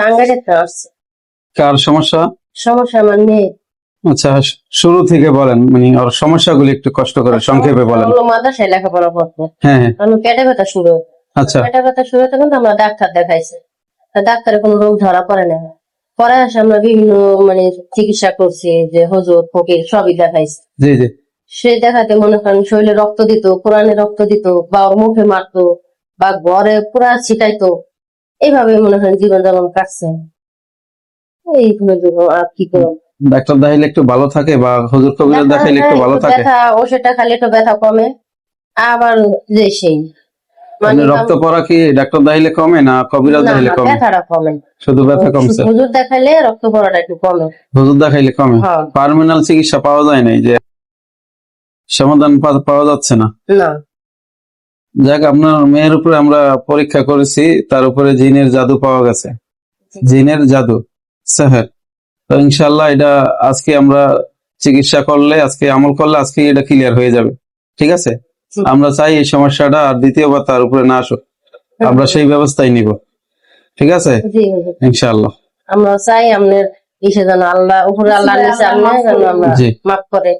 আঙ্গারে আসছে। কার সমস্যা? সমস্যা আমার মেয়ে। আচ্ছা, শুরু থেকে বলেন, মানে ওর সমস্যাগুলি একটু কষ্ট করে সংক্ষেপে বলেন। মাদ্রাসায় লেখাপড়া করতো, হ্যাঁ, আমি পেটে ব্যথা শুরু। আচ্ছা, পেটে ব্যথা শুরু হতে কিন্তু আমরা ডাক্তার দেখাইছি, ডাক্তারে কোনো রোগ ধরা পড়ে না। পরে আসে আমরা বিভিন্ন মানে চিকিৎসা করছি, যে হুজুর ফকির সবই দেখাইছি। জি জি। সে দেখাতে মনে করেন শরীরে রক্ত দিত, কোরআনে রক্ত দিত, বা ওর মুখে মারতো, বা ঘরে পুরা ছিটাইতো। এইভাবে মনে করেন জীবন যাপন কাটছে। এই আর কি করবো। ডাক্তার দেখাইলে একটু ভালো থাকে, বা হুজুর কবিরাজ দেখাইলে একটু ভালো থাকে? ব্যথা ওষুধটা খালি একটু ব্যথা কমে, আবার যে সেই মানে রক্ত পড়া কি ডাক্তার দেখাইলে কমে না কবিরাজ দেখাইলে কমে? ব্যথাটা কমে, শুধু ব্যথা কমছে। হুজুর দেখাইলে রক্ত পড়াটা একটু কমে। হুজুর দেখাইলে কমে। হ্যাঁ। পার্মানেন্ট চিকিৎসা পাওয়া যায় নাই, যে সমাধান পাওয়া যাচ্ছে না। না। যাক, আপনার মেয়ের উপরে আমরা পরীক্ষা করেছি, তার উপরে জিনের জাদু পাওয়া গেছে, জিনের জাদু, সেহের। তো ইনশাল্লাহ এটা আজকে আমরা চিকিৎসা করলে, আজকে আমল করলে আজকে এটা ক্লিয়ার হয়ে যাবে। ঠিক আছে, আমরা চাই এই সমস্যাটা আর দ্বিতীয়বার তার উপরে না আসুক, আমরা সেই ব্যবস্থাই নিব। ঠিক আছে, ইনশাআল্লাহ। আমরা চাই আপনার ইসে যেন আল্লাহ উপরে আল্লাহ নিচে আপনি যেন আমরা জি মাফ করে।